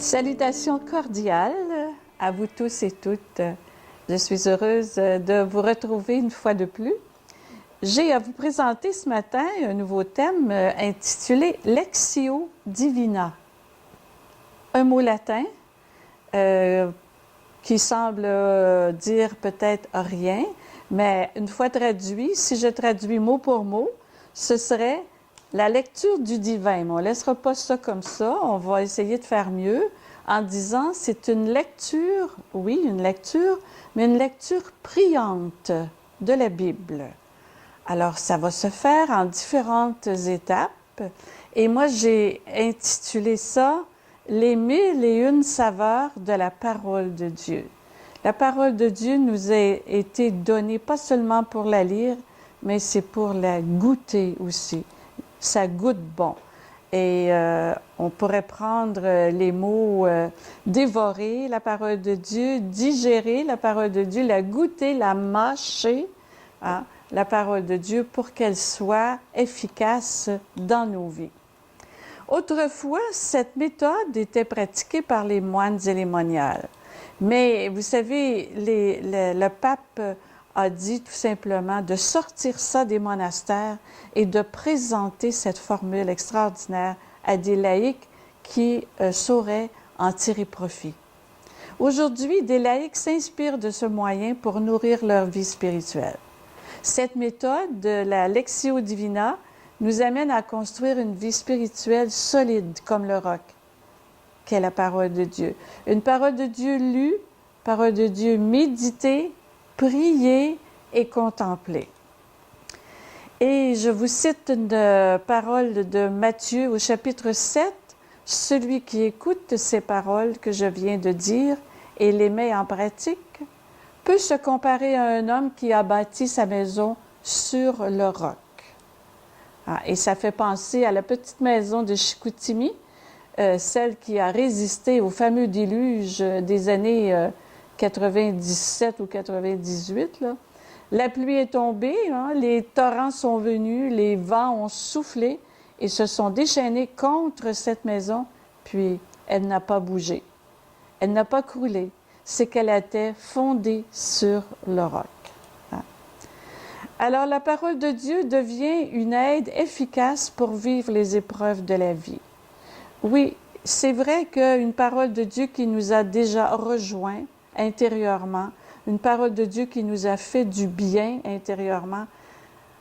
Salutations cordiales à vous tous et toutes. Je suis heureuse de vous retrouver une fois de plus. J'ai à vous présenter ce matin un nouveau thème intitulé Lectio Divina. Un mot latin qui semble dire peut-être rien, mais une fois traduit, si je traduis mot pour mot, ce serait la lecture du divin. Mais on ne laissera pas ça comme ça, on va essayer de faire mieux en disant c'est une lecture, oui, une lecture, mais une lecture priante de la Bible. Alors, ça va se faire en différentes étapes et moi, j'ai intitulé ça « Les 1001 saveurs de la parole de Dieu ». La parole de Dieu nous a été donnée pas seulement pour la lire, mais c'est pour la goûter aussi. Ça goûte bon. Et on pourrait prendre les mots dévorer la parole de Dieu, digérer la parole de Dieu, la goûter, la mâcher, hein, la parole de Dieu pour qu'elle soit efficace dans nos vies. Autrefois, cette méthode était pratiquée par les moines et les moniales. Mais vous savez, le pape a dit tout simplement de sortir ça des monastères et de présenter cette formule extraordinaire à des laïcs qui sauraient en tirer profit. Aujourd'hui, des laïcs s'inspirent de ce moyen pour nourrir leur vie spirituelle. Cette méthode de la Lectio Divina nous amène à construire une vie spirituelle solide comme le roc, qu'est la parole de Dieu. Une parole de Dieu lue, parole de Dieu méditée, prier et contempler. Et je vous cite une parole de Matthieu au chapitre 7. Celui qui écoute ces paroles que je viens de dire et les met en pratique peut se comparer à un homme qui a bâti sa maison sur le roc. Et ça fait penser à la petite maison de Chicoutimi, celle qui a résisté au fameux déluge des années 97 ou 98, là. La pluie est tombée, hein, les torrents sont venus, les vents ont soufflé et se sont déchaînés contre cette maison, puis elle n'a pas bougé. Elle n'a pas croulé. C'est qu'elle était fondée sur le roc. Hein. Alors la parole de Dieu devient une aide efficace pour vivre les épreuves de la vie. Oui, c'est vrai qu'une parole de Dieu qui nous a déjà rejoints intérieurement, une parole de Dieu qui nous a fait du bien intérieurement,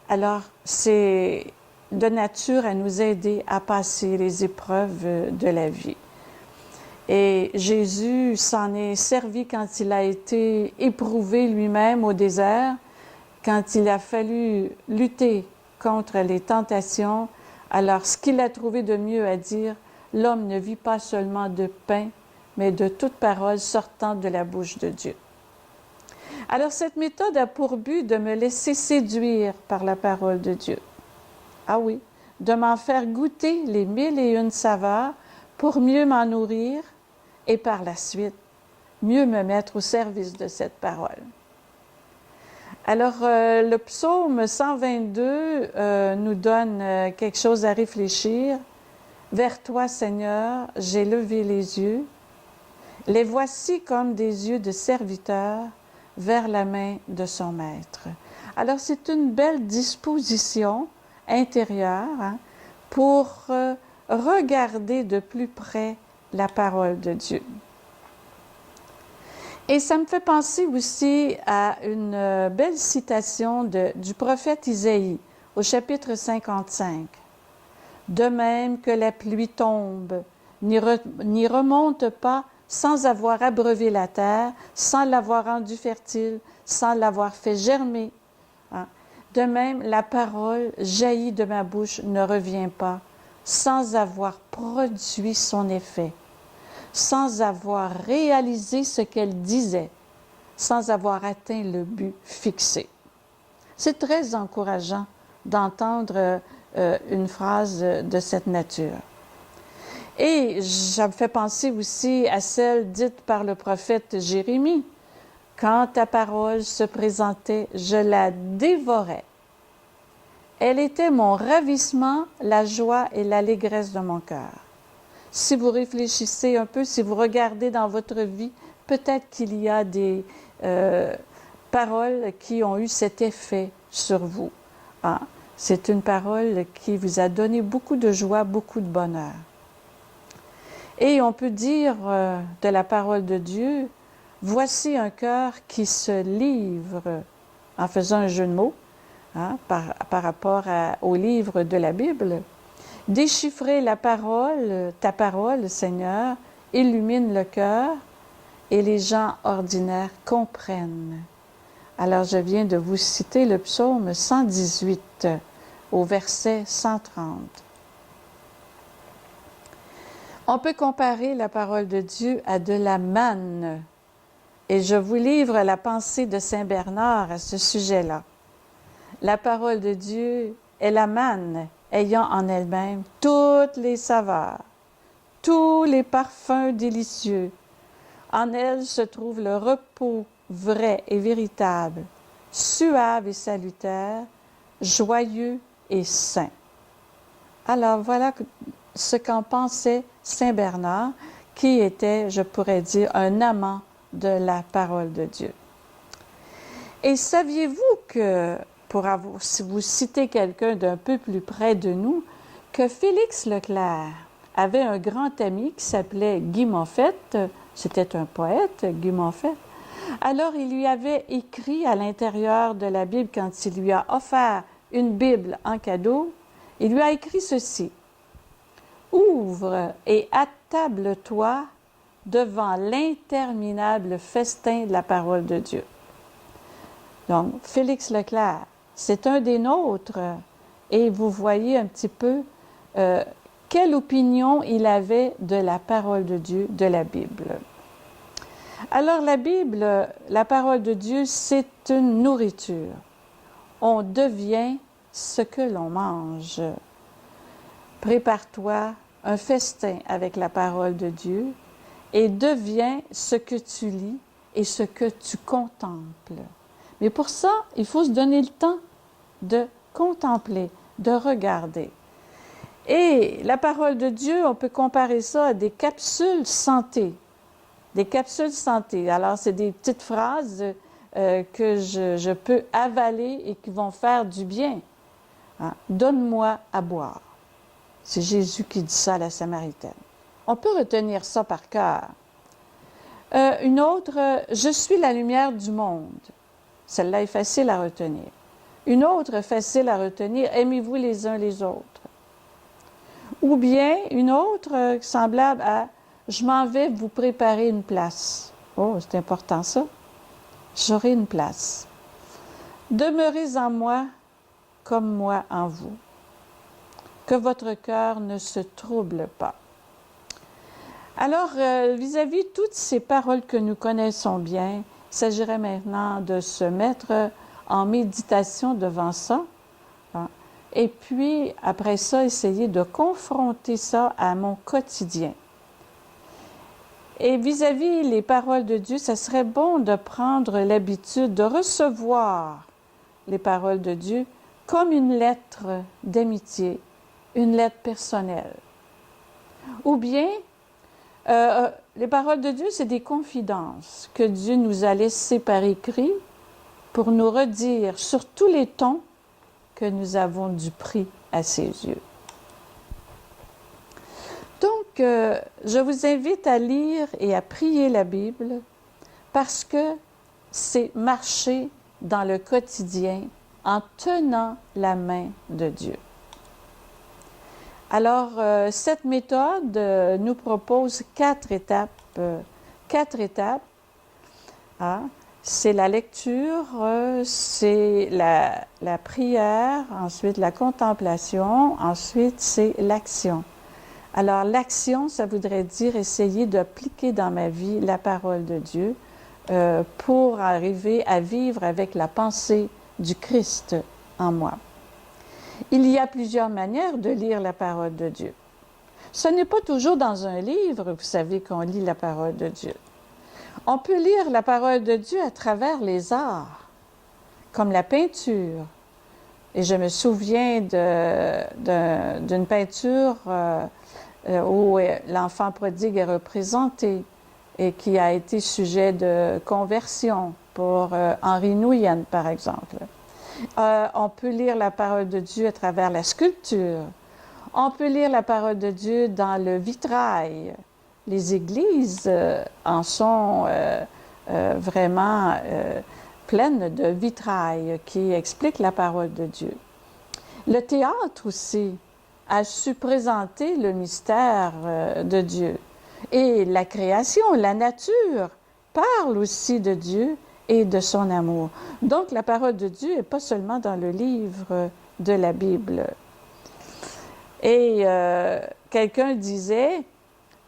alors c'est de nature à nous aider à passer les épreuves de la vie. Et Jésus s'en est servi quand il a été éprouvé lui-même au désert, quand il a fallu lutter contre les tentations. Alors, ce qu'il a trouvé de mieux à dire, l'homme ne vit pas seulement de pain, mais de toute parole sortant de la bouche de Dieu. Alors, cette méthode a pour but de me laisser séduire par la parole de Dieu. Ah oui, de m'en faire goûter les 1001 saveurs pour mieux m'en nourrir et par la suite, mieux me mettre au service de cette parole. Alors, le psaume 122 nous donne quelque chose à réfléchir. « Vers toi, Seigneur, j'ai levé les yeux. Les voici comme des yeux de serviteur vers la main de son maître. » Alors, c'est une belle disposition intérieure hein, pour regarder de plus près la parole de Dieu. Et ça me fait penser aussi à une belle citation du prophète Isaïe au chapitre 55. « De même que la pluie tombe, n'y remonte pas sans avoir abreuvé la terre, sans l'avoir rendue fertile, sans l'avoir fait germer. Hein? De même, la parole jaillie de ma bouche ne revient pas sans avoir produit son effet, sans avoir réalisé ce qu'elle disait, sans avoir atteint le but fixé. » C'est très encourageant d'entendre une phrase de cette nature. Et ça me fait penser aussi à celle dite par le prophète Jérémie. « Quand ta parole se présentait, je la dévorais. Elle était mon ravissement, la joie et l'allégresse de mon cœur. si vous réfléchissez un peu, si vous regardez dans votre vie, peut-être qu'il y a des paroles qui ont eu cet effet sur vous. Ah, c'est une parole qui vous a donné beaucoup de joie, beaucoup de bonheur. Et on peut dire de la parole de Dieu, voici un cœur qui se livre, en faisant un jeu de mots, par rapport au livre de la Bible. Déchiffrer la parole, ta parole, Seigneur, illumine le cœur et les gens ordinaires comprennent. Alors je viens de vous citer le psaume 118 au verset 130. On peut comparer la parole de Dieu à de la manne. Et je vous livre la pensée de Saint Bernard à ce sujet-là. La parole de Dieu est la manne, ayant en elle-même toutes les saveurs, tous les parfums délicieux. En elle se trouve le repos vrai et véritable, suave et salutaire, joyeux et saint. Alors voilà ce qu'en pensait Saint Bernard, qui était, je pourrais dire, un amant de la parole de Dieu. Et saviez-vous que, si vous citez quelqu'un d'un peu plus près de nous, que Félix Leclerc avait un grand ami qui s'appelait Guy Moffett, c'était un poète, Guy Moffett. Alors il lui avait écrit à l'intérieur de la Bible, quand il lui a offert une Bible en cadeau, il lui a écrit ceci: « Ouvre et attable-toi devant l'interminable festin de la parole de Dieu. » Donc, Félix Leclerc, c'est un des nôtres, et vous voyez un petit peu quelle opinion il avait de la parole de Dieu, de la Bible. Alors, la Bible, la parole de Dieu, c'est une nourriture. On devient ce que l'on mange. Prépare-toi un festin avec la parole de Dieu et deviens ce que tu lis et ce que tu contemples. Mais pour ça, il faut se donner le temps de contempler, de regarder. Et la parole de Dieu, on peut comparer ça à des capsules santé. Des capsules santé. Alors, c'est des petites phrases que je peux avaler et qui vont faire du bien. Hein? Donne-moi à boire. C'est Jésus qui dit ça à la Samaritaine. On peut retenir ça par cœur. Une autre, je suis la lumière du monde. Celle-là est facile à retenir. Une autre facile à retenir, aimez-vous les uns les autres. Ou bien une autre semblable à, je m'en vais vous préparer une place. Oh, c'est important ça. J'aurai une place. Demeurez en moi comme moi en vous. Que votre cœur ne se trouble pas. Alors, vis-à-vis de toutes ces paroles que nous connaissons bien, il s'agirait maintenant de se mettre en méditation devant ça, hein, et puis, après ça, essayer de confronter ça à mon quotidien. Et vis-à-vis les paroles de Dieu, ça serait bon de prendre l'habitude de recevoir les paroles de Dieu comme une lettre d'amitié, une lettre personnelle. Ou bien, les paroles de Dieu, c'est des confidences que Dieu nous a laissées par écrit pour nous redire sur tous les tons que nous avons du prix à ses yeux. Donc, je vous invite à lire et à prier la Bible parce que c'est marcher dans le quotidien en tenant la main de Dieu. Alors, cette méthode nous propose 4 étapes. Hein? C'est la lecture, c'est la prière, ensuite la contemplation, ensuite c'est l'action. Alors, l'action, ça voudrait dire essayer d'appliquer dans ma vie la parole de Dieu pour arriver à vivre avec la pensée du Christ en moi. Il y a plusieurs manières de lire la parole de Dieu. Ce n'est pas toujours dans un livre, vous savez, qu'on lit la parole de Dieu. On peut lire la parole de Dieu à travers les arts, comme la peinture. Et je me souviens d'une peinture où l'enfant prodigue est représenté et qui a été sujet de conversion pour Henri Nouyen, par exemple. On peut lire la parole de Dieu à travers la sculpture. On peut lire la parole de Dieu dans le vitrail. Les églises en sont vraiment pleines de vitrail qui expliquent la parole de Dieu. Le théâtre aussi a su présenter le mystère de Dieu. Et la création, la nature, parle aussi de Dieu et de son amour. Donc la parole de Dieu n'est pas seulement dans le livre de la Bible. Et quelqu'un disait,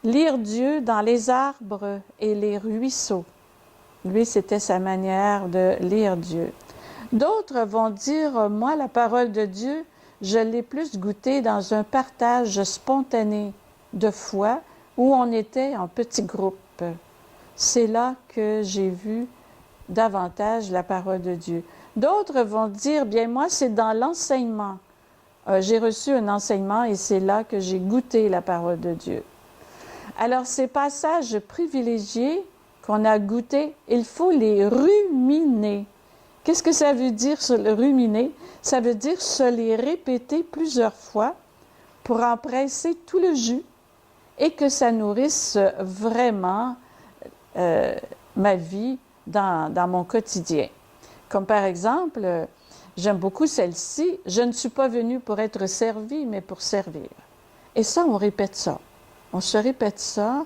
lire Dieu dans les arbres et les ruisseaux. Lui, c'était sa manière de lire Dieu. D'autres vont dire, moi, la parole de Dieu, je l'ai plus goûtée dans un partage spontané de foi où on était en petits groupes. C'est là que j'ai vu davantage la parole de Dieu. D'autres vont dire, bien moi, c'est dans l'enseignement. J'ai reçu un enseignement et c'est là que j'ai goûté la parole de Dieu. Alors, ces passages privilégiés qu'on a goûtés, il faut les ruminer. Qu'est-ce que ça veut dire, se le ruminer? Ça veut dire se les répéter plusieurs fois pour en presser tout le jus et que ça nourrisse vraiment ma vie dans mon quotidien. Comme par exemple, j'aime beaucoup celle-ci, « Je ne suis pas venu pour être servi, mais pour servir ». Et ça, on répète ça. On se répète ça,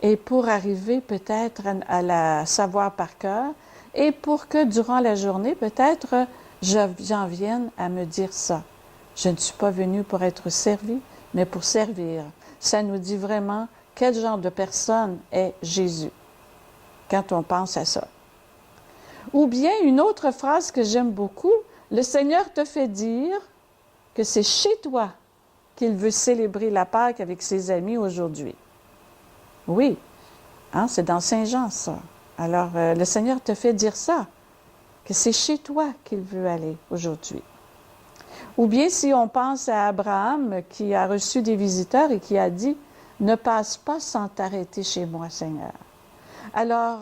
et pour arriver peut-être à la savoir par cœur, et pour que durant la journée, peut-être, j'en vienne à me dire ça. Je ne suis pas venu pour être servi, mais pour servir. Ça nous dit vraiment quel genre de personne est Jésus, quand on pense à ça. Ou bien une autre phrase que j'aime beaucoup, « Le Seigneur te fait dire que c'est chez toi qu'il veut célébrer la Pâque avec ses amis aujourd'hui. » Oui, hein, c'est dans Saint Jean, ça. Alors, le Seigneur te fait dire ça, que c'est chez toi qu'il veut aller aujourd'hui. Ou bien si on pense à Abraham qui a reçu des visiteurs et qui a dit « Ne passe pas sans t'arrêter chez moi, Seigneur. » Alors,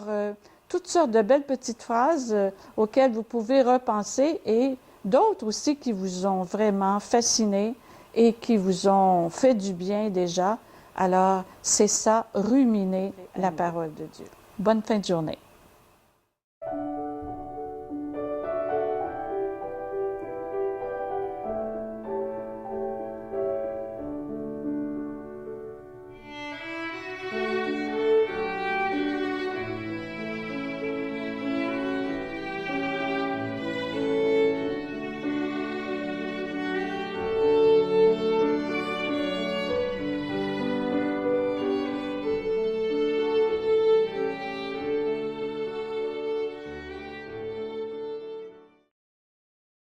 toutes sortes de belles petites phrases auxquelles vous pouvez repenser et d'autres aussi qui vous ont vraiment fasciné et qui vous ont fait du bien déjà. Alors, c'est ça, ruminer la parole de Dieu. Bonne fin de journée.